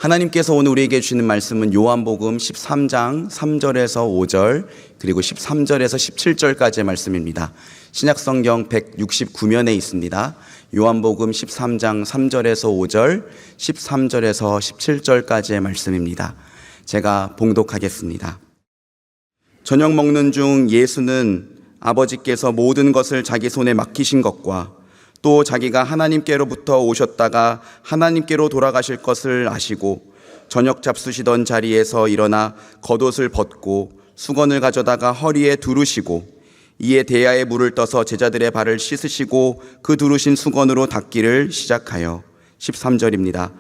하나님께서 오늘 우리에게 주시는 말씀은 요한복음 13장 3절에서 5절 그리고 13절에서 17절까지의 말씀입니다. 신약성경 169면에 있습니다. 요한복음 13장 3절에서 5절, 13절에서 17절까지의 말씀입니다. 제가 봉독하겠습니다. 저녁 먹는 중 예수는 아버지께서 모든 것을 자기 손에 맡기신 것과 또 자기가 하나님께로부터 오셨다가 하나님께로 돌아가실 것을 아시고 저녁 잡수시던 자리에서 일어나 겉옷을 벗고 수건을 가져다가 허리에 두르시고 이에 대야에 물을 떠서 제자들의 발을 씻으시고 그 두르신 수건으로 닦기를 시작하여 13절입니다.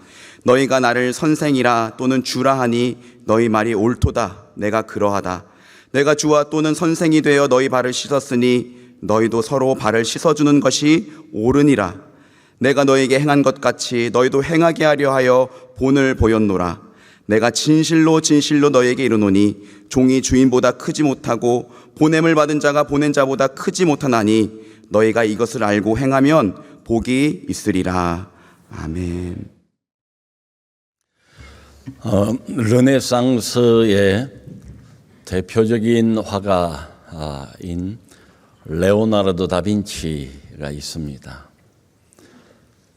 너희가 나를 선생이라 또는 주라 하니 너희 말이 옳도다. 내가 그러하다. 내가 주와 또는 선생이 되어 너희 발을 씻었으니 너희도 서로 발을 씻어주는 것이 옳으니라. 내가 너희에게 행한 것 같이 너희도 행하게 하려 하여 본을 보였노라. 내가 진실로 진실로 너희에게 이르노니 종이 주인보다 크지 못하고 보냄을 받은 자가 보낸 자보다 크지 못하나니 너희가 이것을 알고 행하면 복이 있으리라. 아멘. 르네상스의 대표적인 화가인 레오나르도 다빈치가 있습니다.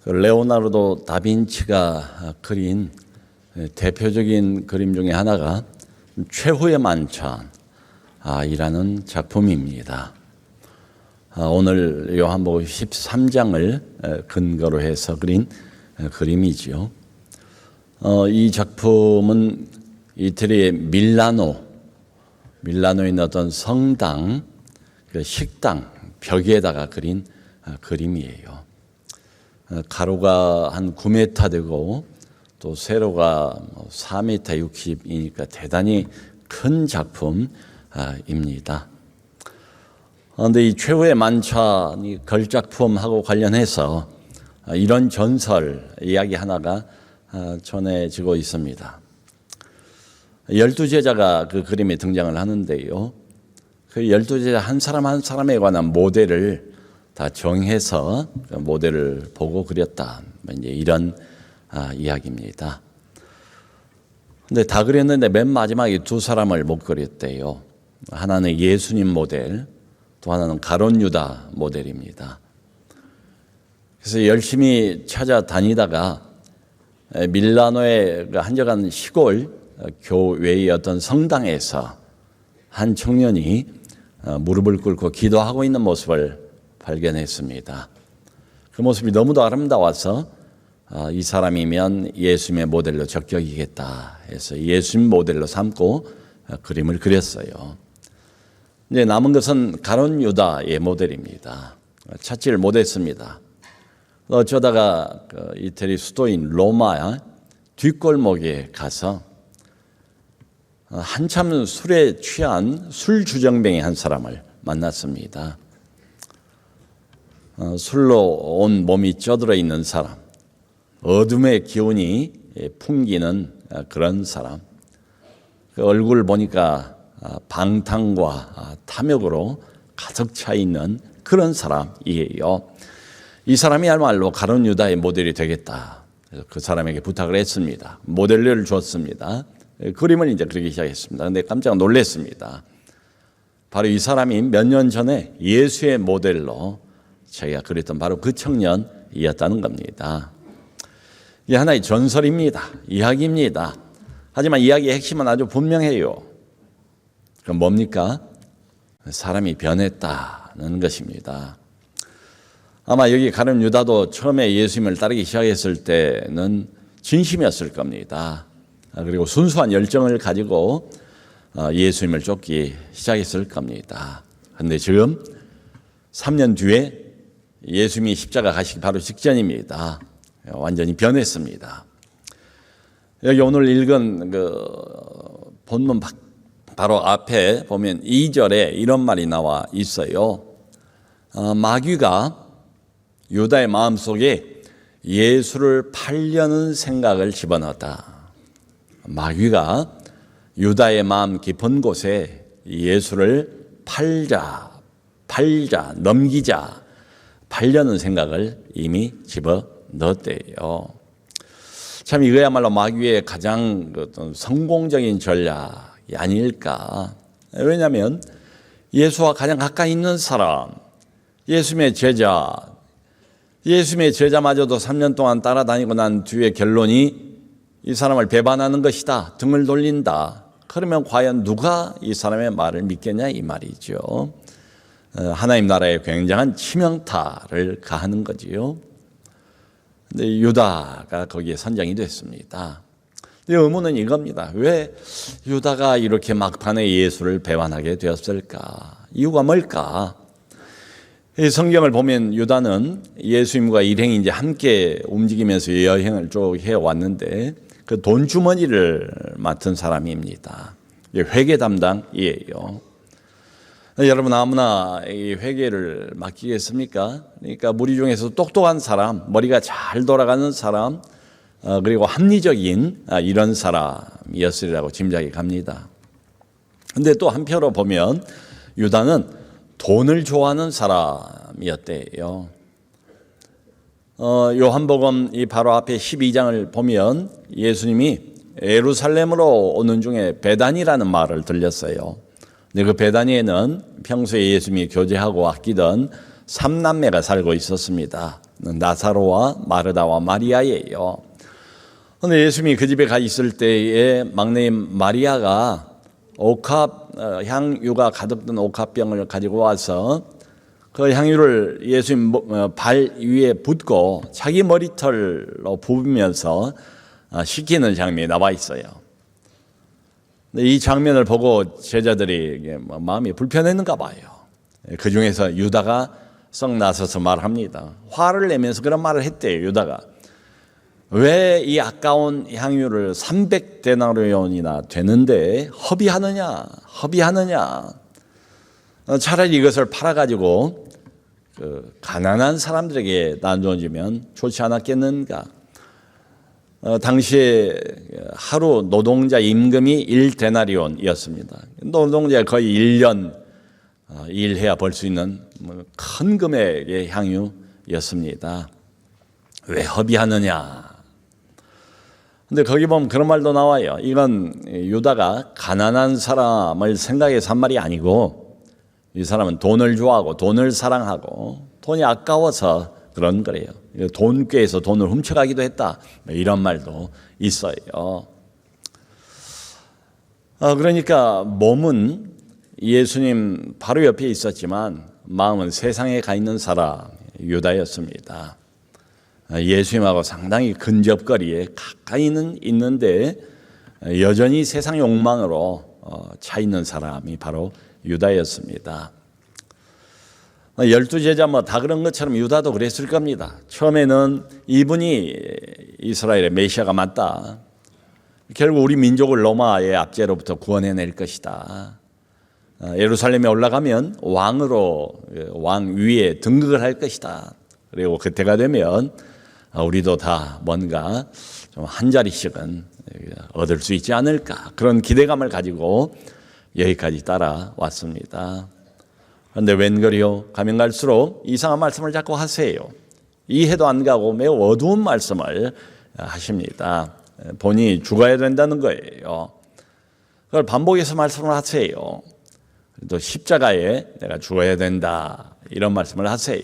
레오나르도 다빈치가 그린 대표적인 그림 중에 하나가 최후의 만찬이라는 작품입니다. 오늘 요한복음 13장을 근거로 해서 그린 그림이지요. 이 작품은 이태리의 밀라노에 있는 어떤 성당, 식당 벽에다가 그린 그림이에요. 가로가 한 9m 되고 또 세로가 4m 60이니까 대단히 큰 작품입니다. 그런데 이 최후의 만찬이 걸작품하고 관련해서 이런 전설 이야기 하나가 전해지고 있습니다. 12제자가 그 그림에 등장을 하는데요. 그 12제자 한 사람 한 사람에 관한 모델을 다 정해서 그 모델을 보고 그렸다. 이제 이런 이야기입니다. 근데 다 그렸는데 맨 마지막에 두 사람을 못 그렸대요. 하나는 예수님 모델, 또 하나는 가룟 유다 모델입니다. 그래서 열심히 찾아다니다가 밀라노의 한적한 시골 교회의 어떤 성당에서 한 청년이 무릎을 꿇고 기도하고 있는 모습을 발견했습니다. 그 모습이 너무도 아름다워서 이 사람이면 예수님의 모델로 적격이겠다 해서 예수님 모델로 삼고 그림을 그렸어요. 이제 남은 것은 가룟 유다의 모델입니다. 찾지를 못했습니다. 어쩌다가 이태리 수도인 로마 뒷골목에 가서 한참 술에 취한 술주정뱅이 한 사람을 만났습니다. 술로 온 몸이 쪄들어 있는 사람, 어둠의 기운이 풍기는 그런 사람, 그 얼굴 보니까 방탕과 탐욕으로 가득 차 있는 그런 사람이에요. 이 사람이야말로 가룟 유다의 모델이 되겠다. 그래서 그 사람에게 부탁을 했습니다. 모델을 줬습니다. 그림을 이제 그리기 시작했습니다. 그런데 깜짝 놀랐습니다. 바로 이 사람이 몇 년 전에 예수의 모델로 자기가 그렸던 바로 그 청년이었다는 겁니다. 이게 하나의 전설입니다. 이야기입니다. 하지만 이야기의 핵심은 아주 분명해요. 그럼 뭡니까? 사람이 변했다는 것입니다. 아마 여기 가룟 유다도 처음에 예수님을 따르기 시작했을 때는 진심이었을 겁니다. 그리고 순수한 열정을 가지고 예수님을 쫓기 시작했을 겁니다. 그런데 지금 3년 뒤에 예수님이 십자가 가시기 바로 직전입니다. 완전히 변했습니다. 여기 오늘 읽은 그 본문 바로 앞에 보면 2절에 이런 말이 나와 있어요. 마귀가 유다의 마음속에 예수를 팔려는 생각을 집어넣었다. 마귀가 유다의 마음 깊은 곳에 예수를 팔자, 넘기자, 팔려는 생각을 이미 집어넣었대요. 참 이거야말로 마귀의 가장 어떤 성공적인 전략이 아닐까. 왜냐하면 예수와 가장 가까이 있는 사람, 예수님의 제자마저도 3년 동안 따라다니고 난 뒤에 결론이 이 사람을 배반하는 것이다, 등을 돌린다. 그러면 과연 누가 이 사람의 말을 믿겠냐 이 말이죠. 하나님 나라에 굉장한 치명타를 가하는 거지요. 근데 유다가 거기에 선정이 됐습니다. 의문은 이겁니다. 왜 유다가 이렇게 막판에 예수를 배반하게 되었을까? 이유가 뭘까? 이 성경을 보면 유다는 예수님과 일행이 이제 함께 움직이면서 여행을 쭉 해왔는데 그 돈 주머니를 맡은 사람입니다. 회계 담당이에요. 여러분 아무나 이 회계를 맡기겠습니까? 그러니까 무리 중에서 똑똑한 사람, 머리가 잘 돌아가는 사람, 그리고 합리적인 이런 사람이었으리라고 짐작이 갑니다. 그런데 또 한편으로 보면 유다는 돈을 좋아하는 사람이었대요. 요한복음 이 바로 앞에 12장을 보면 예수님이 예루살렘으로 오는 중에 베다니라는 말을 들렸어요. 근데 그 베다니에는 평소에 예수님이 교제하고 아끼던 3남매가 살고 있었습니다. 나사로와 마르다와 마리아예요. 그런데 예수님이 그 집에 가 있을 때에 막내인 마리아가 향유가 가득 든 옥합병을 가지고 와서 그 향유를 예수님 발 위에 붓고 자기 머리털로 부으면서 식히는 장면이 나와 있어요. 이 장면을 보고 제자들이 마음이 불편했는가 봐요. 그 중에서 유다가 썩 나서서 말합니다. 화를 내면서 그런 말을 했대요. 유다가 왜 이 아까운 향유를 300데나리온이나 되는데 허비하느냐. 차라리 이것을 팔아가지고 그 가난한 사람들에게 나눠주면 좋지 않았겠는가. 당시에 하루 노동자 임금이 1데나리온이었습니다. 노동자 거의 1년 일해야 벌 수 있는 큰 금액의 향유였습니다. 왜 허비하느냐. 근데 거기 보면 그런 말도 나와요. 이건 유다가 가난한 사람을 생각해서 한 말이 아니고 이 사람은 돈을 좋아하고 돈을 사랑하고 돈이 아까워서 그런 거래요. 돈꾀에서 돈을 훔쳐가기도 했다. 이런 말도 있어요. 그러니까 몸은 예수님 바로 옆에 있었지만 마음은 세상에 가 있는 사람 유다였습니다. 예수님하고 상당히 근접거리에 가까이는 있는데 여전히 세상 욕망으로 차 있는 사람이 바로 유다였습니다. 12제자 다 그런 것처럼 유다도 그랬을 겁니다. 처음에는 이분이 이스라엘의 메시아가 맞다. 결국 우리 민족을 로마의 압제로부터 구원해낼 것이다. 예루살렘에 올라가면 왕 위에 등극을 할 것이다. 그리고 그때가 되면 우리도 다 뭔가 좀 한 자리씩은 얻을 수 있지 않을까. 그런 기대감을 가지고 여기까지 따라왔습니다. 그런데 웬걸요? 가면 갈수록 이상한 말씀을 자꾸 하세요. 이해도 안 가고 매우 어두운 말씀을 하십니다. 본인이 죽어야 된다는 거예요. 그걸 반복해서 말씀을 하세요. 또 십자가에 내가 죽어야 된다 이런 말씀을 하세요.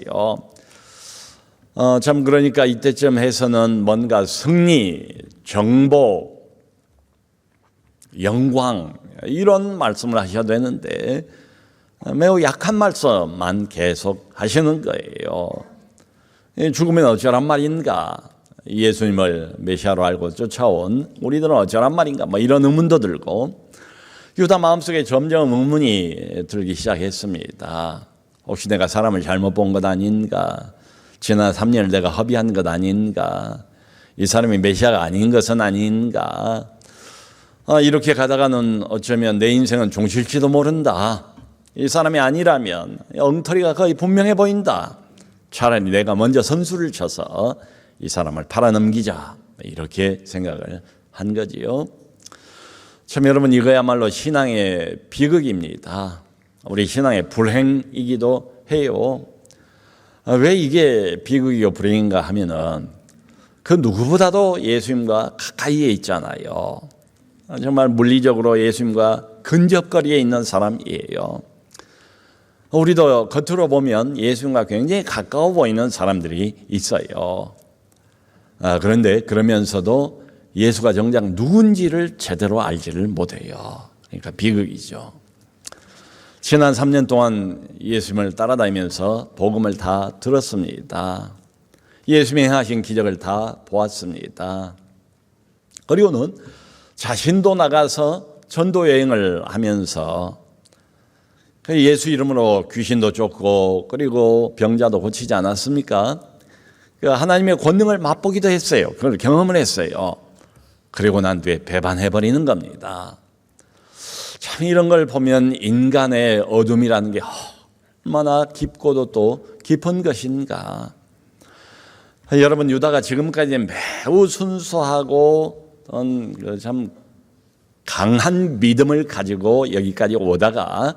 참 그러니까 이때쯤 해서는 뭔가 승리, 정복, 영광 이런 말씀을 하셔야 되는데 매우 약한 말씀만 계속 하시는 거예요. 죽으면 어쩌란 말인가? 예수님을 메시아로 알고 쫓아온 우리들은 어쩌란 말인가? 이런 의문도 들고 유다 마음속에 점점 의문이 들기 시작했습니다. 혹시 내가 사람을 잘못 본 것 아닌가? 지난 3년을 내가 허비한 것 아닌가? 이 사람이 메시아가 아닌 것은 아닌가? 이렇게 가다가는 어쩌면 내 인생은 종실지도 모른다. 이 사람이 아니라면 엉터리가 거의 분명해 보인다. 차라리 내가 먼저 선수를 쳐서 이 사람을 팔아넘기자. 이렇게 생각을 한 거지요. 참 여러분 이거야말로 신앙의 비극입니다. 우리 신앙의 불행이기도 해요. 왜 이게 비극이고 불행인가 하면은 그 누구보다도 예수님과 가까이에 있잖아요. 정말 물리적으로 예수님과 근접거리에 있는 사람이에요. 우리도 겉으로 보면 예수님과 굉장히 가까워 보이는 사람들이 있어요. 그런데 그러면서도 예수가 정작 누군지를 제대로 알지를 못해요. 그러니까 비극이죠. 지난 3년 동안 예수님을 따라다니면서 복음을 다 들었습니다. 예수님이 행하신 기적을 다 보았습니다. 그리고는 자신도 나가서 전도 여행을 하면서 예수 이름으로 귀신도 쫓고 그리고 병자도 고치지 않았습니까? 하나님의 권능을 맛보기도 했어요. 그걸 경험을 했어요. 그리고 난 뒤에 배반해버리는 겁니다. 참 이런 걸 보면 인간의 어둠이라는 게 얼마나 깊고도 또 깊은 것인가. 여러분, 유다가 지금까지 매우 순수하고 참 강한 믿음을 가지고 여기까지 오다가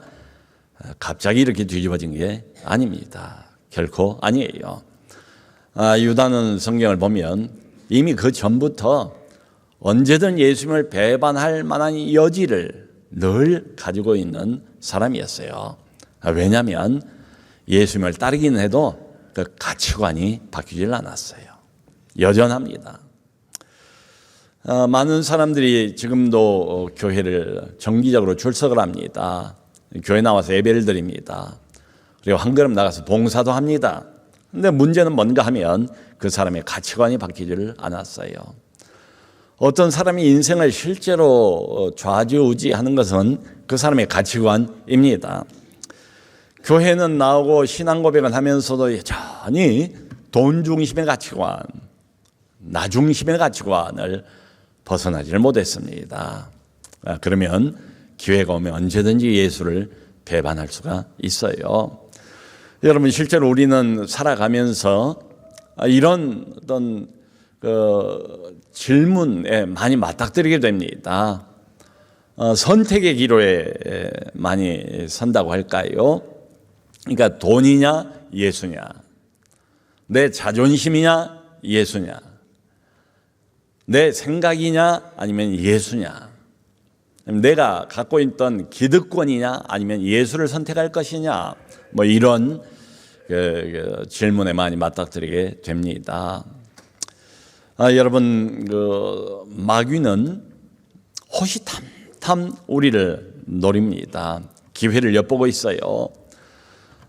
갑자기 이렇게 뒤집어진 게 아닙니다. 결코 아니에요. 유다는 성경을 보면 이미 그 전부터 언제든 예수님을 배반할 만한 여지를 늘 가지고 있는 사람이었어요. 왜냐하면 예수님을 따르긴 해도 그 가치관이 바뀌질 않았어요. 여전합니다. 많은 사람들이 지금도 교회를 정기적으로 출석을 합니다. 교회 나와서 예배를 드립니다. 그리고 한 걸음 나가서 봉사도 합니다. 근데 문제는 뭔가 하면 그 사람의 가치관이 바뀌지를 않았어요. 어떤 사람이 인생을 실제로 좌지우지하는 것은 그 사람의 가치관입니다. 교회는 나오고 신앙 고백을 하면서도 여전히 돈 중심의 가치관, 나 중심의 가치관을 벗어나지를 못했습니다. 그러면 기회가 오면 언제든지 예수를 배반할 수가 있어요. 여러분, 실제로 우리는 살아가면서 이런 어떤 질문에 많이 맞닥뜨리게 됩니다. 선택의 기로에 많이 선다고 할까요? 그러니까 돈이냐 예수냐, 내 자존심이냐 예수냐, 내 생각이냐 아니면 예수냐, 내가 갖고 있던 기득권이냐 아니면 예수를 선택할 것이냐, 뭐 이런 질문에 많이 맞닥뜨리게 됩니다. 여러분, 마귀는 호시탐탐 우리를 노립니다. 기회를 엿보고 있어요.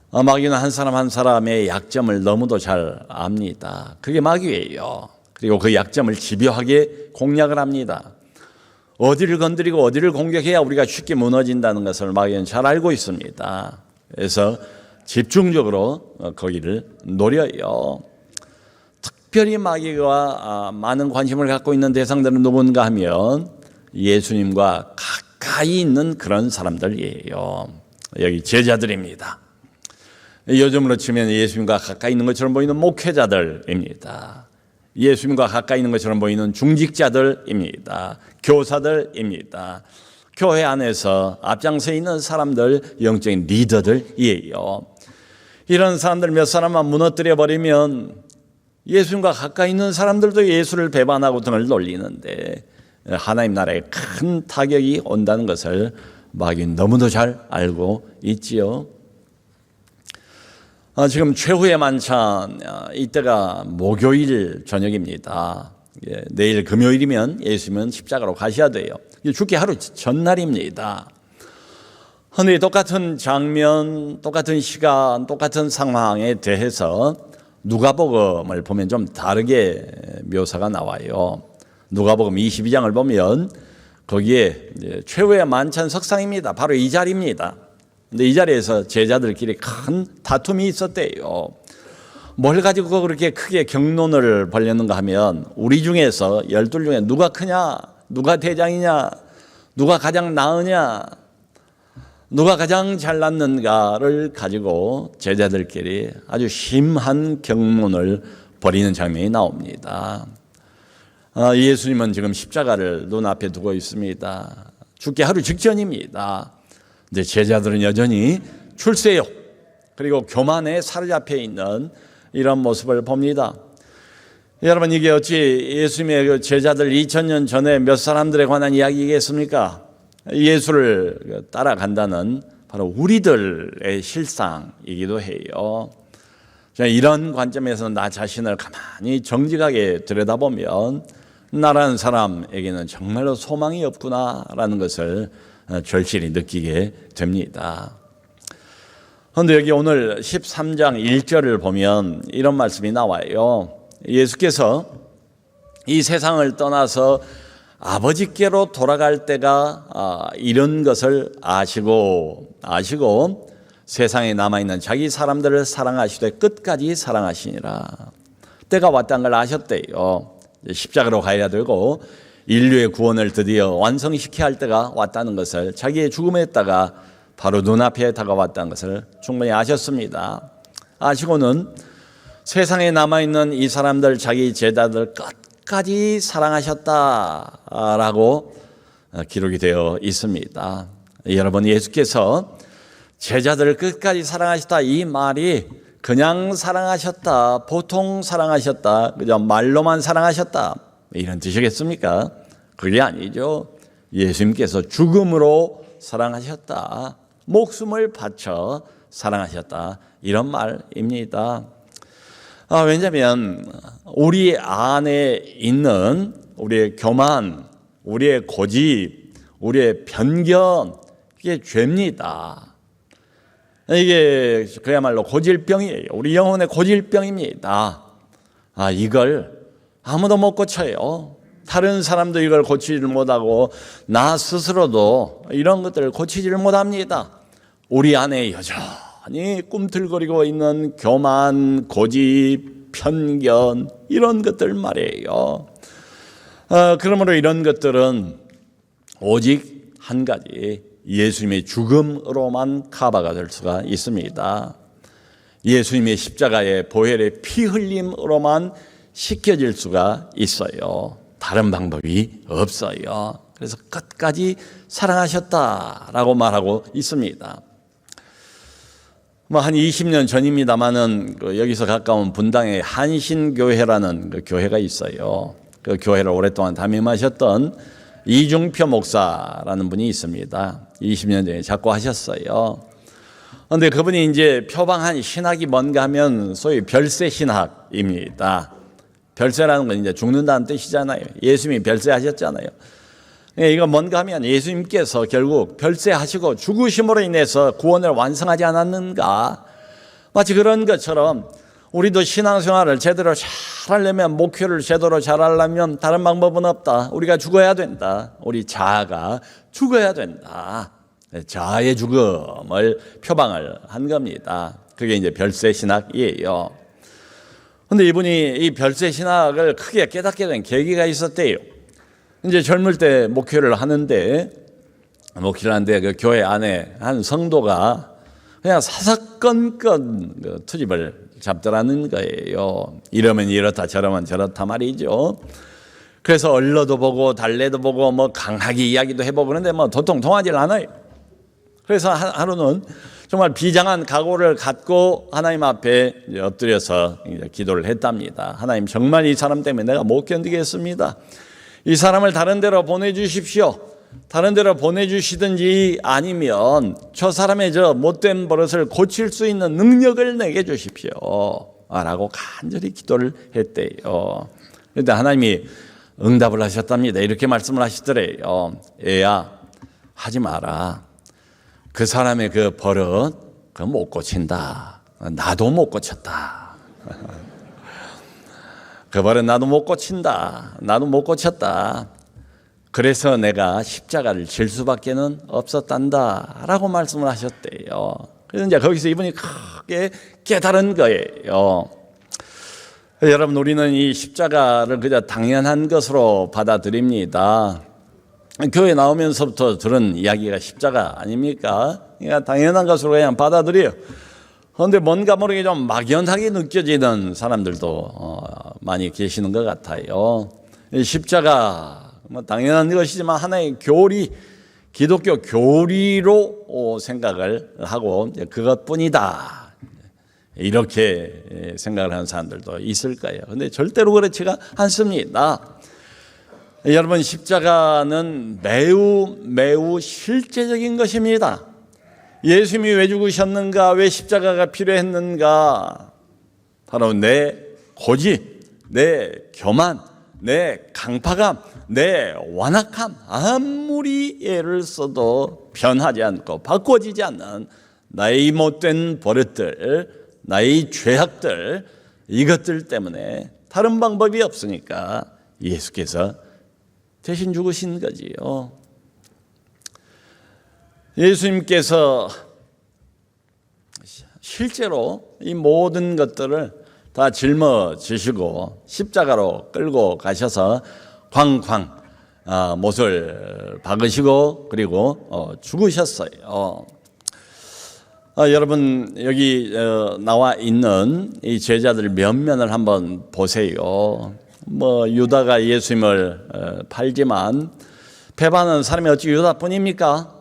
마귀는 한 사람 한 사람의 약점을 너무도 잘 압니다. 그게 마귀예요. 그리고 그 약점을 집요하게 공략을 합니다. 어디를 건드리고 어디를 공격해야 우리가 쉽게 무너진다는 것을 마귀는 잘 알고 있습니다. 그래서 집중적으로 거기를 노려요. 특별히 마귀가 많은 관심을 갖고 있는 대상들은 누군가 하면 예수님과 가까이 있는 그런 사람들이에요. 여기 제자들입니다. 요즘으로 치면 예수님과 가까이 있는 것처럼 보이는 목회자들입니다. 예수님과 가까이 있는 것처럼 보이는 중직자들입니다. 교사들입니다. 교회 안에서 앞장서 있는 사람들, 영적인 리더들이에요. 이런 사람들 몇 사람만 무너뜨려 버리면 예수님과 가까이 있는 사람들도 예수를 배반하고 등을 돌리는데 하나님 나라에 큰 타격이 온다는 것을 마귀는 너무도 잘 알고 있지요. 지금 최후의 만찬, 이때가 목요일 저녁입니다. 내일 금요일이면 예수님은 십자가로 가셔야 돼요. 죽기 하루 전날입니다. 그런데 똑같은 장면, 똑같은 시간, 똑같은 상황에 대해서 누가복음을 보면 좀 다르게 묘사가 나와요. 누가복음 22장을 보면 거기에 최후의 만찬 석상입니다. 바로 이 자리입니다. 근데 이 자리에서 제자들끼리 큰 다툼이 있었대요. 뭘 가지고 그렇게 크게 경론을 벌였는가 하면 우리 중에서 12 중에 누가 크냐, 누가 대장이냐, 누가 가장 나으냐, 누가 가장 잘났는가를 가지고 제자들끼리 아주 심한 경론을 벌이는 장면이 나옵니다. 예수님은 지금 십자가를 눈앞에 두고 있습니다. 죽기 하루 직전입니다. 근데 제자들은 여전히 출세욕 그리고 교만에 사로잡혀 있는 이런 모습을 봅니다. 여러분, 이게 어찌 예수님의 그 제자들 2000년 전에 몇 사람들에 관한 이야기겠습니까? 예수를 따라간다는 바로 우리들의 실상이기도 해요. 이런 관점에서 나 자신을 가만히 정직하게 들여다보면 나라는 사람에게는 정말로 소망이 없구나라는 것을 절실히 느끼게 됩니다. 그런데 여기 오늘 13장 1절을 보면 이런 말씀이 나와요. 예수께서 이 세상을 떠나서 아버지께로 돌아갈 때가 이런 것을 아시고 세상에 남아있는 자기 사람들을 사랑하시되 끝까지 사랑하시니라. 때가 왔다는 걸 아셨대요. 십자가로 가야 되고 인류의 구원을 드디어 완성시켜야 할 때가 왔다는 것을, 자기의 죽음에다가 바로 눈앞에 다가왔다는 것을 충분히 아셨습니다. 아시고는 세상에 남아있는 이 사람들, 자기 제자들 끝까지 사랑하셨다라고 기록이 되어 있습니다. 여러분, 예수께서 제자들을 끝까지 사랑하셨다, 이 말이 그냥 사랑하셨다, 보통 사랑하셨다, 그저 말로만 사랑하셨다, 이런 뜻이겠습니까? 그게 아니죠. 예수님께서 죽음으로 사랑하셨다, 목숨을 바쳐 사랑하셨다, 이런 말입니다. 왜냐하면 우리 안에 있는 우리의 교만, 우리의 고집, 우리의 편견, 이게 죄입니다. 이게 그야말로 고질병이에요. 우리 영혼의 고질병입니다. 이걸 아무도 못 고쳐요. 다른 사람도 이걸 고치지를 못하고 나 스스로도 이런 것들을 고치지를 못합니다. 우리 안에 여전히 꿈틀거리고 있는 교만, 고집, 편견, 이런 것들 말이에요. 그러므로 이런 것들은 오직 한 가지, 예수님의 죽음으로만 커버가 될 수가 있습니다. 예수님의 십자가의 보혈의 피 흘림으로만 씻겨질 수가 있어요. 다른 방법이 없어요. 그래서 끝까지 사랑하셨다라고 말하고 있습니다. 한 20년 전입니다만은 여기서 가까운 분당에 한신교회라는 그 교회가 있어요. 그 교회를 오랫동안 담임하셨던 이중표 목사라는 분이 있습니다. 20년 전에 작고하셨어요. 그런데 그분이 이제 표방한 신학이 뭔가 하면 소위 별세 신학입니다. 별세라는 건 이제 죽는다는 뜻이잖아요. 예수님이 별세하셨잖아요. 이거 뭔가 하면 예수님께서 결국 별세하시고 죽으심으로 인해서 구원을 완성하지 않았는가? 마치 그런 것처럼 우리도 신앙생활을 제대로 잘하려면, 목회를 제대로 잘하려면 다른 방법은 없다. 우리가 죽어야 된다. 우리 자아가 죽어야 된다. 자아의 죽음을 표방을 한 겁니다. 그게 이제 별세 신학이에요. 그런데 이분이 이 별세 신학을 크게 깨닫게 된 계기가 있었대요. 이제 젊을 때 목회를 하는데 그 교회 안에 한 성도가 그냥 사사건건 투집을 잡더라는 거예요. 이러면 이렇다, 저러면 저렇다 말이죠. 그래서 얼러도 보고 달래도 보고 강하게 이야기도 해보고 그런데 도통 통하질 않아요. 그래서 하루는 정말 비장한 각오를 갖고 하나님 앞에 엎드려서 기도를 했답니다. 하나님, 정말 이 사람 때문에 내가 못 견디겠습니다. 이 사람을 다른 데로 보내주십시오. 다른 데로 보내주시든지 아니면 저 사람의 저 못된 버릇을 고칠 수 있는 능력을 내게 주십시오 라고 간절히 기도를 했대요. 그런데 하나님이 응답을 하셨답니다. 이렇게 말씀을 하시더래요. 애야, 하지 마라. 그 사람의 그 버릇 그거 못 고친다. 나도 못 고쳤다. 그 버릇 나도 못 고친다. 나도 못 고쳤다. 그래서 내가 십자가를 질 수밖에는 없었단다 라고 말씀을 하셨대요. 그래서 이제 거기서 이분이 크게 깨달은 거예요. 여러분, 우리는 이 십자가를 그저 당연한 것으로 받아들입니다. 교회 나오면서부터 들은 이야기가 십자가 아닙니까? 그러니까 당연한 것으로 그냥 받아들여요. 그런데 뭔가 모르게 좀 막연하게 느껴지는 사람들도 많이 계시는 것 같아요. 십자가 당연한 것이지만 하나의 교리, 기독교 교리로 생각을 하고 그것뿐이다, 이렇게 생각을 하는 사람들도 있을 거예요. 근데 절대로 그렇지가 않습니다. 여러분, 십자가는 매우 실제적인 것입니다. 예수님이 왜 죽으셨는가? 왜 십자가가 필요했는가? 바로 내 고집, 내 교만, 내 강팍함, 내 완악함, 아무리 애를 써도 변하지 않고 바꿔지지 않는 나의 못된 버릇들, 나의 죄악들, 이것들 때문에 다른 방법이 없으니까 예수께서 대신 죽으신 거지요. 예수님께서 실제로 이 모든 것들을 다 짊어지시고 십자가로 끌고 가셔서 쾅쾅 못을 박으시고 그리고 죽으셨어요. 여러분, 여기 나와 있는 이 제자들 면면을 한번 보세요. 유다가 예수님을 팔지만 배반하는 사람이 어찌 유다뿐입니까?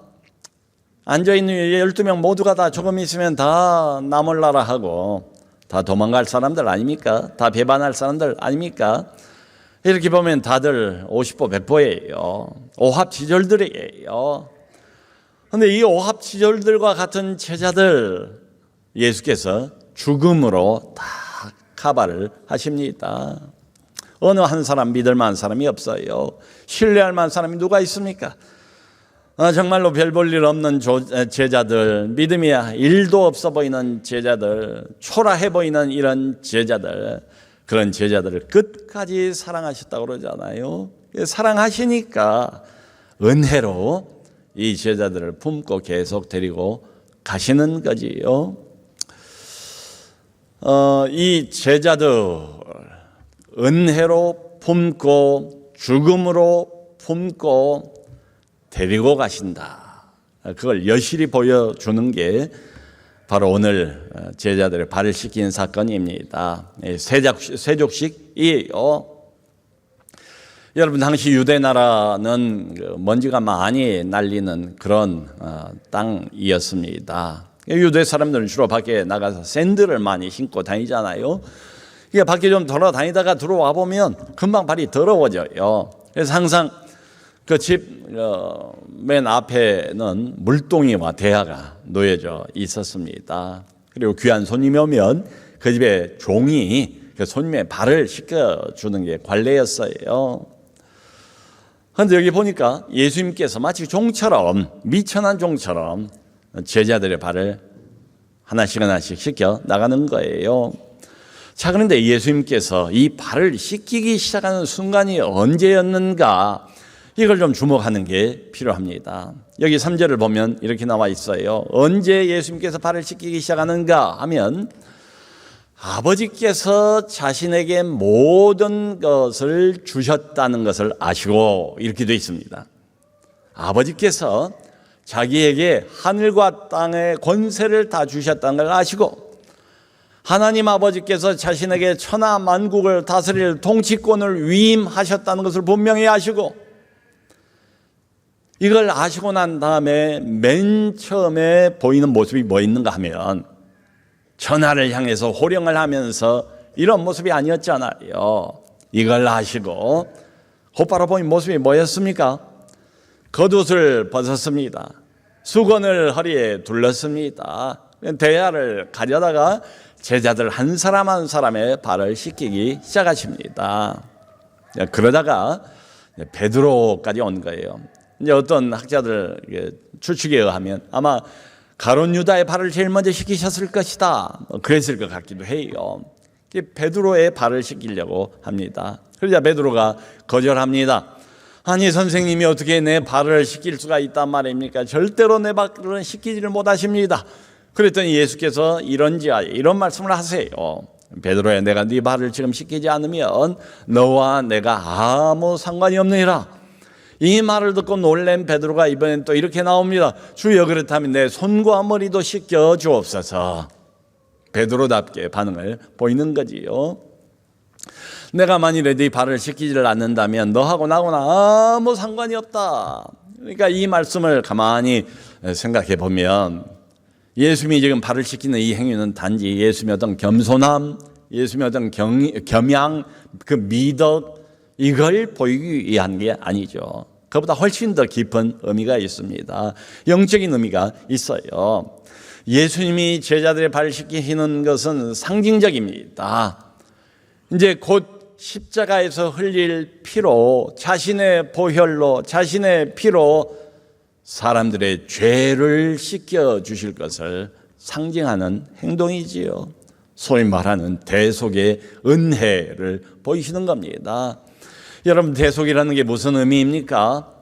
앉아있는 12명 모두가 다 조금 있으면 다 나몰라라 하고 다 도망갈 사람들 아닙니까? 다 배반할 사람들 아닙니까? 이렇게 보면 다들 50보 100보예요. 오합지졸들이에요. 그런데 이 오합지졸들과 같은 제자들 예수께서 죽음으로 다 카바를 하십니다. 어느 한 사람 믿을 만한 사람이 없어요. 신뢰할 만한 사람이 누가 있습니까? 정말로 별 볼 일 없는 제자들, 믿음이 1도 없어 보이는 제자들, 초라해 보이는 이런 제자들, 그런 제자들을 끝까지 사랑하셨다고 그러잖아요. 사랑하시니까 은혜로 이 제자들을 품고 계속 데리고 가시는 거지요. 이 제자들 은혜로 품고 죽음으로 품고 데리고 가신다. 그걸 여실히 보여주는 게 바로 오늘 제자들의 발을 씻긴 사건입니다. 세족식이에요. 여러분, 당시 유대 나라는 먼지가 많이 날리는 그런 땅이었습니다. 유대 사람들은 주로 밖에 나가서 샌들을 많이 신고 다니잖아요. 이게 밖에 좀 돌아다니다가 들어와 보면 금방 발이 더러워져요. 그래서 항상 그 집 맨 앞에는 물동이와 대야가 놓여져 있었습니다. 그리고 귀한 손님이 오면 그 집에 종이 그 손님의 발을 씻겨주는 게 관례였어요. 그런데 여기 보니까 예수님께서 마치 종처럼, 미천한 종처럼 제자들의 발을 하나씩 씻겨 나가는 거예요. 자, 그런데 예수님께서 이 발을 씻기기 시작하는 순간이 언제였는가? 이걸 좀 주목하는 게 필요합니다. 여기 3절을 보면 이렇게 나와 있어요. 언제 예수님께서 발을 씻기기 시작하는가 하면 아버지께서 자신에게 모든 것을 주셨다는 것을 아시고 이렇게 되어 있습니다. 아버지께서 자기에게 하늘과 땅의 권세를 다 주셨다는 걸 아시고 하나님 아버지께서 자신에게 천하 만국을 다스릴 통치권을 위임하셨다는 것을 분명히 아시고 이걸 아시고 난 다음에 맨 처음에 보이는 모습이 뭐 있는가 하면 천하를 향해서 호령을 하면서 이런 모습이 아니었잖아요. 이걸 아시고 곧바로 보인 모습이 뭐였습니까? 겉옷을 벗었습니다. 수건을 허리에 둘렀습니다. 대야를 가져다가 제자들 한 사람 한 사람의 발을 씻기기 시작하십니다. 그러다가 베드로까지 온 거예요. 이제 어떤 학자들 추측에 의하면 아마 가룟 유다의 발을 제일 먼저 씻기셨을 것이다. 그랬을 것 같기도 해요. 베드로의 발을 씻기려고 합니다. 그러자 베드로가 거절합니다. 아니, 선생님이 어떻게 내 발을 씻길 수가 있단 말입니까? 절대로 내 발을 씻기지를 못하십니다. 그랬더니 예수께서 이런 말씀을 하세요. 베드로야, 내가 네 발을 지금 씻기지 않으면 너와 내가 아무 상관이 없느니라. 이 말을 듣고 놀란 베드로가 이번엔 또 이렇게 나옵니다. 주여, 그렇다면 내 손과 머리도 씻겨 주옵소서. 베드로답게 반응을 보이는 거지요. 내가 만일에 네 발을 씻기지를 않는다면 너하고 나하고는 아무 상관이 없다. 그러니까 이 말씀을 가만히 생각해 보면 예수님이 지금 발을 씻기는 이 행위는 단지 예수님의 어떤 겸손함, 예수님의 어떤 겸양, 그 미덕, 이걸 보이기 위한 게 아니죠. 그보다 훨씬 더 깊은 의미가 있습니다. 영적인 의미가 있어요. 예수님이 제자들의 발을 씻기시는 것은 상징적입니다. 이제 곧 십자가에서 흘릴 피로, 자신의 보혈로, 자신의 피로 사람들의 죄를 씻겨 주실 것을 상징하는 행동이지요. 소위 말하는 대속의 은혜를 보이시는 겁니다. 여러분, 대속이라는 게 무슨 의미입니까?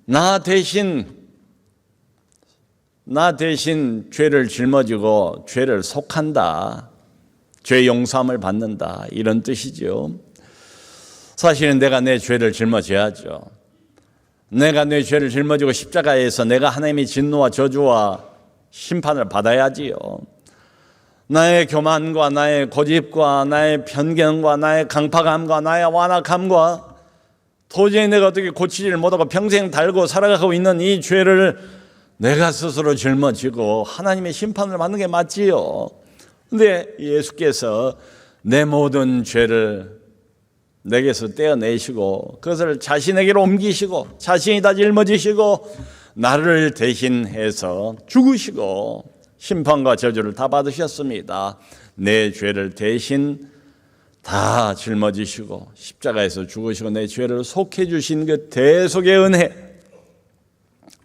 나 대신 죄를 짊어지고 죄를 속한다, 죄 용서함을 받는다, 이런 뜻이죠. 사실은 내가 내 죄를 짊어져야죠. 내가 내 죄를 짊어지고 십자가에서 내가 하나님의 진노와 저주와 심판을 받아야지요. 나의 교만과 나의 고집과 나의 편견과 나의 강팍함과 나의 완악함과 도저히 내가 어떻게 고치지를 못하고 평생 달고 살아가고 있는 이 죄를 내가 스스로 짊어지고 하나님의 심판을 받는 게 맞지요. 그런데 예수께서 내 모든 죄를 내게서 떼어내시고 그것을 자신에게로 옮기시고 자신이 다 짊어지시고 나를 대신해서 죽으시고 심판과 저주를 다 받으셨습니다. 내 죄를 대신 다 짊어지시고 십자가에서 죽으시고 내 죄를 속해 주신 그 대속의 은혜,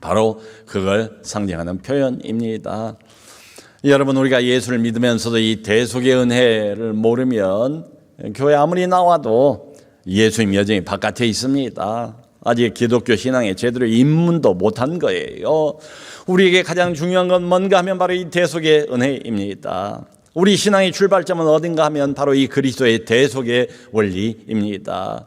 바로 그걸 상징하는 표현입니다. 여러분, 우리가 예수를 믿으면서도 이 대속의 은혜를 모르면 교회 아무리 나와도 예수님 여전히 바깥에 있습니다. 아직 기독교 신앙에 제대로 입문도 못한 거예요. 우리에게 가장 중요한 건 뭔가 하면 바로 이 대속의 은혜입니다. 우리 신앙의 출발점은 어딘가 하면 바로 이 그리스도의 대속의 원리입니다.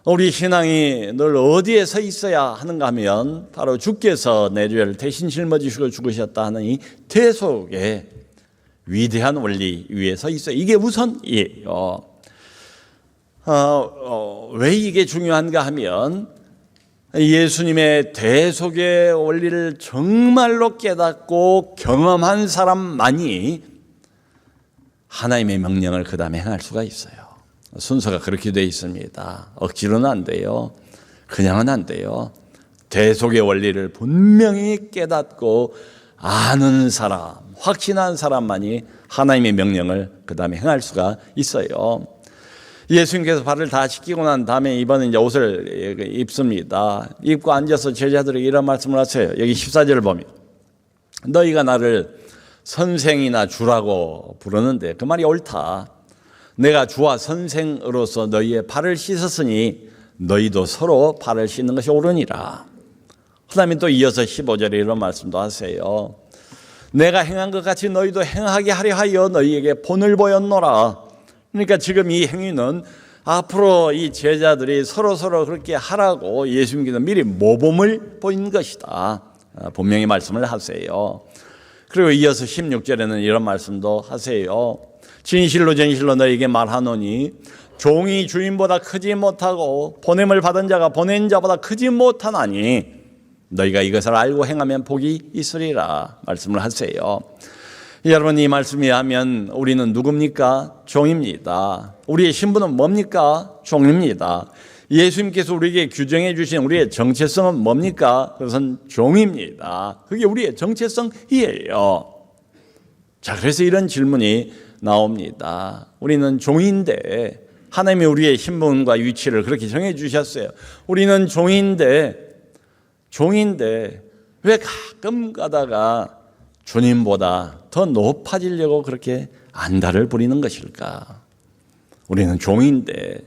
우리 신앙이 늘 어디에 서 있어야 하는가 하면 바로 주께서 내 죄를 대신 짊어지시고 죽으셨다 하는 이 대속의 위대한 원리 위에 서 있어요. 이게 우선이에요. 왜 이게 중요한가 하면 예수님의 대속의 원리를 정말로 깨닫고 경험한 사람만이 하나님의 명령을 그 다음에 행할 수가 있어요. 순서가 그렇게 되어 있습니다. 억지로는 안 돼요. 그냥은 안 돼요. 대속의 원리를 분명히 깨닫고 아는 사람, 확신한 사람만이 하나님의 명령을 그 다음에 행할 수가 있어요. 예수님께서 발을 다 씻기고 난 다음에 이번에 이제 옷을 입습니다. 입고 앉아서 제자들에게 이런 말씀을 하세요. 여기 14절을 보면 너희가 나를 선생이나 주라고 부르는데 그 말이 옳다. 내가 주와 선생으로서 너희의 발을 씻었으니 너희도 서로 발을 씻는 것이 옳으니라. 그 다음에 또 이어서 15절에 이런 말씀도 하세요. 내가 행한 것 같이 너희도 행하게 하려 하여 너희에게 본을 보였노라. 그러니까 지금 이 행위는 앞으로 이 제자들이 서로 그렇게 하라고 예수님께서 미리 모범을 보인 것이다. 분명히 말씀을 하세요. 그리고 이어서 16절에는 이런 말씀도 하세요. 진실로 너희에게 말하노니 종이 주인보다 크지 못하고 보냄을 받은 자가 보낸 자보다 크지 못하나니 너희가 이것을 알고 행하면 복이 있으리라 말씀을 하세요. 여러분, 이 말씀에 하면 우리는 누굽니까? 종입니다. 우리의 신분은 뭡니까? 종입니다. 예수님께서 우리에게 규정해 주신 우리의 정체성은 뭡니까? 그것은 종입니다. 그게 우리의 정체성이에요. 자, 그래서 이런 질문이 나옵니다. 우리는 종인데 하나님이 우리의 신분과 위치를 그렇게 정해 주셨어요. 우리는 종인데 왜 가끔 가다가 주님보다 더 높아지려고 그렇게 안달을 부리는 것일까? 우리는 종인데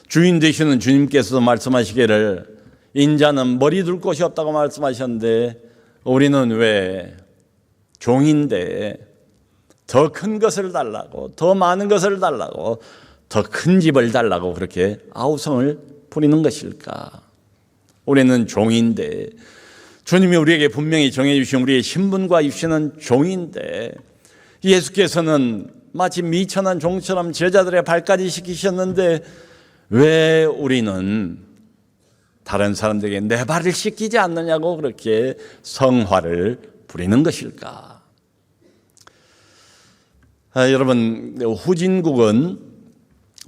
주인 되시는 주님께서도 말씀하시기를 인자는 머리 둘 곳이 없다고 말씀하셨는데 우리는 왜 종인데 더 큰 것을 달라고, 더 많은 것을 달라고, 더 큰 집을 달라고 그렇게 아우성을 부리는 것일까? 우리는 종인데 주님이 우리에게 분명히 정해주신 우리의 신분과 입시는 종인데 예수께서는 마치 미천한 종처럼 제자들의 발까지 씻기셨는데 왜 우리는 다른 사람들에게 내 발을 씻기지 않느냐고 그렇게 성화를 부리는 것일까? 여러분, 후진국은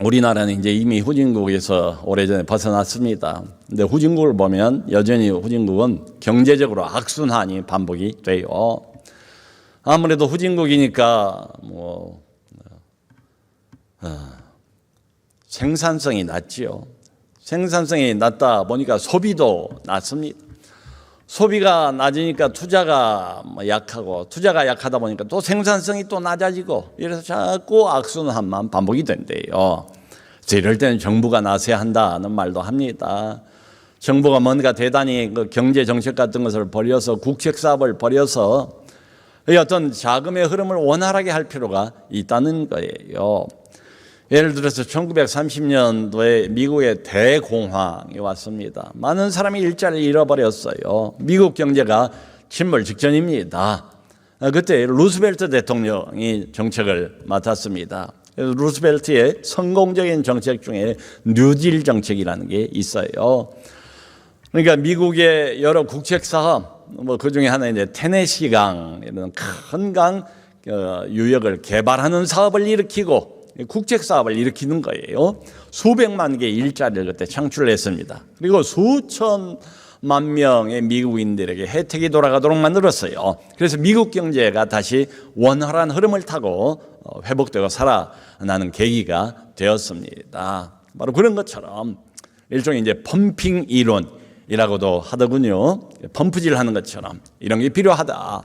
우리나라는 이제 이미 후진국에서 오래전에 벗어났습니다. 근데 후진국을 보면 여전히 후진국은 경제적으로 악순환이 반복이 돼요. 아무래도 후진국이니까 생산성이 낮지요. 생산성이 낮다 보니까 소비도 낮습니다. 소비가 낮으니까 투자가 약하고, 투자가 약하다 보니까 또 생산성이 또 낮아지고, 이래서 자꾸 악순환만 반복이 된대요. 그래서 이럴 때는 정부가 나서야 한다는 말도 합니다. 정부가 뭔가 대단히 그 경제 정책 같은 것을 벌여서, 국책 사업을 벌여서 어떤 자금의 흐름을 원활하게 할 필요가 있다는 거예요. 예를 들어서 1930년도에 미국의 대공황이 왔습니다. 많은 사람이 일자리를 잃어버렸어요. 미국 경제가 침몰 직전입니다. 그때 루스벨트 대통령이 정책을 맡았습니다. 루스벨트의 성공적인 정책 중에 뉴딜 정책이라는 게 있어요. 그러니까 미국의 여러 국책 사업, 그 중에 하나 이제 테네시강 이런 큰 강 유역을 개발하는 사업을 일으키고 국책 사업을 일으키는 거예요. 수백만 개의 일자리를 그때 창출했습니다. 그리고 수천만 명의 미국인들에게 혜택이 돌아가도록 만들었어요. 그래서 미국 경제가 다시 원활한 흐름을 타고 회복되고 살아나는 계기가 되었습니다. 바로 그런 것처럼 일종의 이제 펌핑 이론이라고도 하더군요. 펌프질 하는 것처럼 이런 게 필요하다.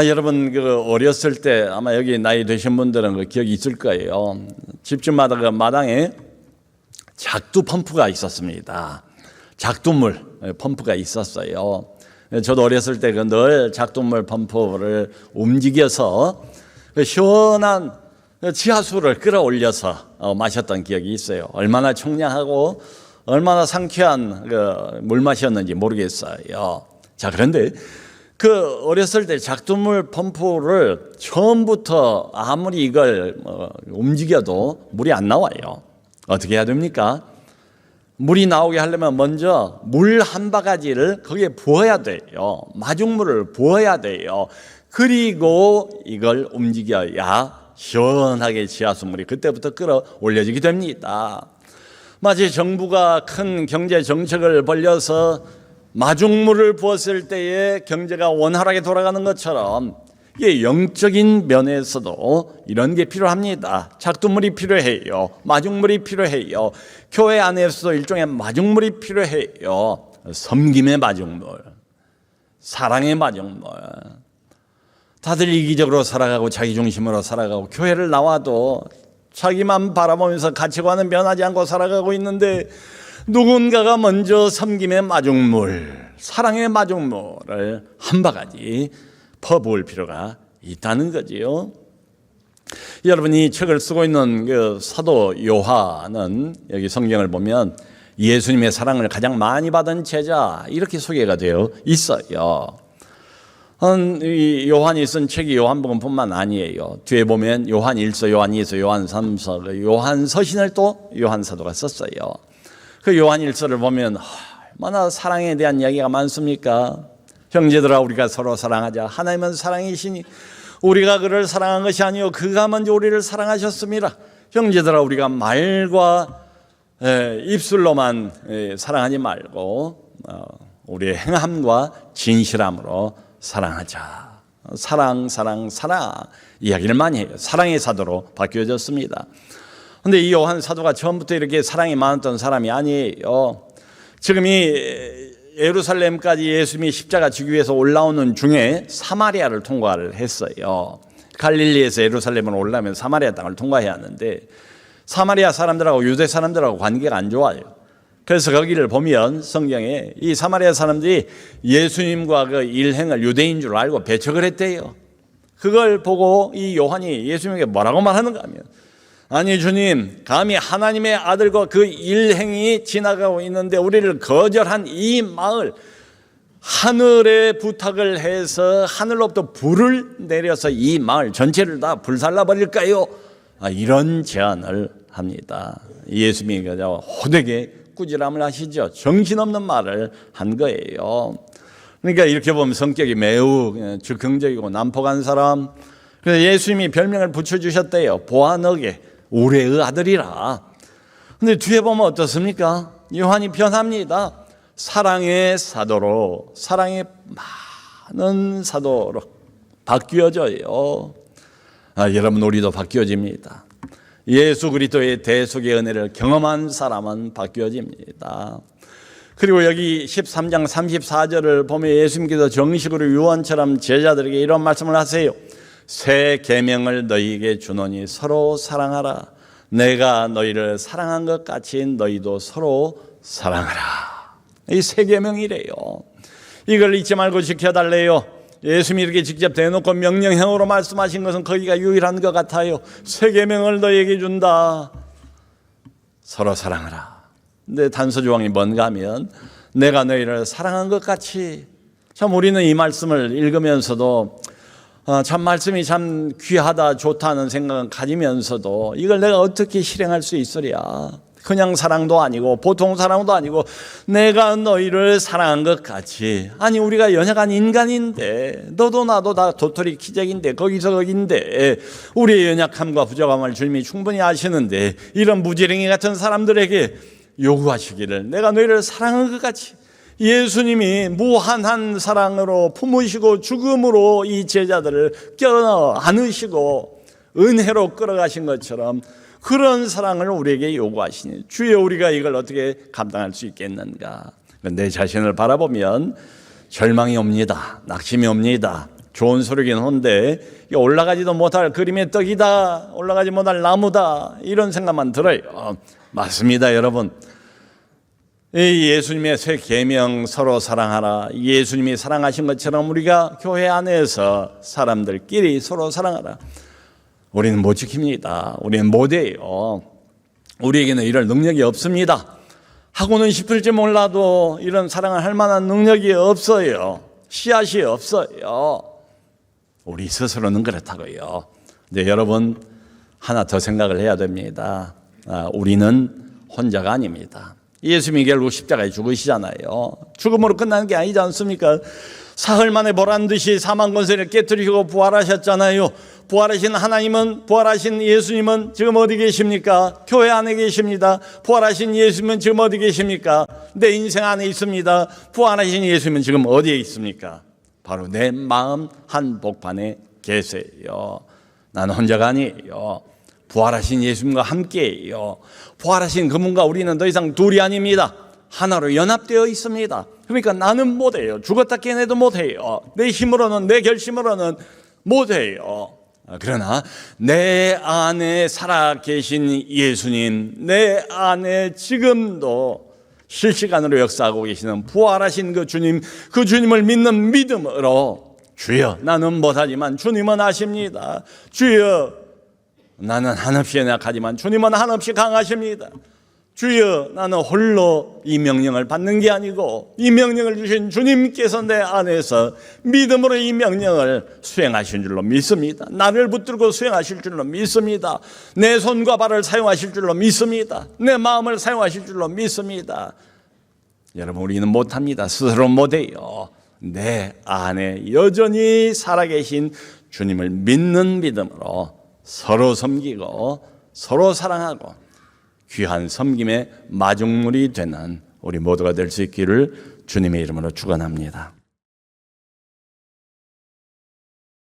여러분 어렸을 때 아마 여기 나이 드신 분들은 그 기억이 있을 거예요. 집집마다 그 마당에 작두 펌프가 있었습니다. 작두물 펌프가 있었어요. 저도 어렸을 때 늘 작두물 펌프를 움직여서 시원한 지하수를 끌어올려서 마셨던 기억이 있어요. 얼마나 청량하고 얼마나 상쾌한 물 맛이었는지 모르겠어요. 자, 그런데 어렸을 때 작두물 펌프를 처음부터 아무리 이걸 움직여도 물이 안 나와요. 어떻게 해야 됩니까? 물이 나오게 하려면 먼저 물 한 바가지를 거기에 부어야 돼요. 마중물을 부어야 돼요. 그리고 이걸 움직여야 시원하게 지하수물이 그때부터 끌어올려지게 됩니다. 마치 정부가 큰 경제 정책을 벌여서 마중물을 부었을 때에 경제가 원활하게 돌아가는 것처럼 이게 영적인 면에서도 이런 게 필요합니다. 작두물이 필요해요. 마중물이 필요해요. 교회 안에서도 일종의 마중물이 필요해요. 섬김의 마중물, 사랑의 마중물. 다들 이기적으로 살아가고 자기 중심으로 살아가고 교회를 나와도 자기만 바라보면서 가치관은 변하지 않고 살아가고 있는데 누군가가 먼저 섬김의 마중물, 사랑의 마중물을 한 바가지 퍼부을 필요가 있다는 거지요. 여러분이 책을 쓰고 있는 그 사도 요한은 여기 성경을 보면 예수님의 사랑을 가장 많이 받은 제자 이렇게 소개가 되어 있어요. 이 요한이 쓴 책이 요한복음뿐만 아니에요. 뒤에 보면 요한 1서, 요한 2서, 요한 3서, 요한 서신을 또 요한 사도가 썼어요. 그 요한 1서를 보면 얼마나 사랑에 대한 이야기가 많습니까? 형제들아 우리가 서로 사랑하자. 하나님은 사랑이시니 우리가 그를 사랑한 것이 아니요 그가 먼저 우리를 사랑하셨습니다. 형제들아 우리가 말과 입술로만 사랑하지 말고 우리의 행함과 진실함으로 사랑하자. 사랑 이야기를 많이 해요. 사랑의 사도로 바뀌어졌습니다. 그런데 이 요한 사도가 처음부터 이렇게 사랑이 많았던 사람이 아니에요. 지금 이 예루살렘까지 예수님이 십자가 지기 위해서 올라오는 중에 사마리아를 통과를 했어요. 갈릴리에서 예루살렘으로 올라오면 사마리아 땅을 통과해야 하는데 사마리아 사람들하고 유대 사람들하고 관계가 안 좋아요. 그래서 거기를 보면 성경에 이 사마리아 사람들이 예수님과 그 일행을 유대인 줄 알고 배척을 했대요. 그걸 보고 이 요한이 예수님에게 뭐라고 말하는가 하면 아니 주님 감히 하나님의 아들과 그 일행이 지나가고 있는데 우리를 거절한 이 마을 하늘에 부탁을 해서 하늘로부터 불을 내려서 이 마을 전체를 다 불살라 버릴까요? 이런 제안을 합니다. 예수님이 호되게 꾸지람을 하시죠. 정신없는 말을 한 거예요. 그러니까 이렇게 보면 성격이 매우 즉흥적이고 난폭한 사람. 그래서 예수님이 별명을 붙여주셨대요. 보아너게, 우레의 아들이라. 근데 뒤에 보면 어떻습니까? 요한이 변합니다. 사랑의 사도로, 사랑의 많은 사도로 바뀌어져요. 여러분, 우리도 바뀌어집니다. 예수 그리스도의 대속의 은혜를 경험한 사람은 바뀌어집니다. 그리고 여기 13장 34절을 보면 예수님께서 정식으로 요한처럼 제자들에게 이런 말씀을 하세요. 새 계명을 너희에게 주노니 서로 사랑하라. 내가 너희를 사랑한 것 같이 너희도 서로 사랑하라. 이 새 계명이래요. 이걸 잊지 말고 지켜달래요. 예수님이 이렇게 직접 대놓고 명령형으로 말씀하신 것은 거기가 유일한 것 같아요. 새 계명을 너희에게 준다. 서로 사랑하라. 근데 단서 조항이 뭔가 하면 내가 너희를 사랑한 것 같이. 참 우리는 이 말씀을 읽으면서도 참 말씀이 참 귀하다 좋다는 생각은 가지면서도 이걸 내가 어떻게 실행할 수 있으랴. 그냥 사랑도 아니고 보통 사랑도 아니고 내가 너희를 사랑한 것 같이. 아니 우리가 연약한 인간인데 너도 나도 다 도토리 키재기인데 거기서 거긴데 우리의 연약함과 부족함을 주님이 충분히 아시는데 이런 무지랭이 같은 사람들에게 요구하시기를 내가 너희를 사랑한 것 같이. 예수님이 무한한 사랑으로 품으시고 죽음으로 이 제자들을 껴 안으시고 은혜로 끌어가신 것처럼 그런 사랑을 우리에게 요구하시니 주여 우리가 이걸 어떻게 감당할 수 있겠는가. 내 자신을 바라보면 절망이 옵니다. 낙심이 옵니다. 좋은 소리긴 한데 올라가지도 못할 그림의 떡이다. 올라가지 못할 나무다. 이런 생각만 들어요. 맞습니다, 여러분. 이 예수님의 새 계명 서로 사랑하라. 예수님이 사랑하신 것처럼 우리가 교회 안에서 사람들끼리 서로 사랑하라. 우리는 못 지킵니다. 우리는 못해요. 우리에게는 이럴 능력이 없습니다. 하고는 싶을지 몰라도 이런 사랑을 할 만한 능력이 없어요. 씨앗이 없어요. 우리 스스로는 그렇다고요. 근데 여러분 하나 더 생각을 해야 됩니다. 우리는 혼자가 아닙니다. 예수님이 결국 십자가에 죽으시잖아요. 죽음으로 끝나는 게 아니지 않습니까? 사흘 만에 보란 듯이 사망 권세를 깨뜨리시고 부활하셨잖아요. 부활하신 하나님은, 부활하신 예수님은 지금 어디 계십니까? 교회 안에 계십니다. 부활하신 예수님은 지금 어디 계십니까? 내 인생 안에 있습니다. 부활하신 예수님은 지금 어디에 있습니까? 바로 내 마음 한복판에 계세요. 나는 혼자가 아니에요. 부활하신 예수님과 함께해요. 부활하신 그분과 우리는 더 이상 둘이 아닙니다. 하나로 연합되어 있습니다. 그러니까 나는 못해요. 죽었다 깨내도 못해요. 내 힘으로는, 내 결심으로는 못해요. 그러나 내 안에 살아계신 예수님, 내 안에 지금도 실시간으로 역사하고 계시는 부활하신 그 주님, 그 주님을 믿는 믿음으로 주여 나는 못하지만 주님은 아십니다. 주여 나는 한없이 연약하지만 주님은 한없이 강하십니다. 주여 나는 홀로 이 명령을 받는 게 아니고 이 명령을 주신 주님께서 내 안에서 믿음으로 이 명령을 수행하신 줄로 믿습니다. 나를 붙들고 수행하실 줄로 믿습니다. 내 손과 발을 사용하실 줄로 믿습니다. 내 마음을 사용하실 줄로 믿습니다. 여러분 우리는 못합니다. 스스로 못해요. 내 안에 여전히 살아계신 주님을 믿는 믿음으로 서로 섬기고 서로 사랑하고 귀한 섬김의 마중물이 되는 우리 모두가 될 수 있기를 주님의 이름으로 축원합니다.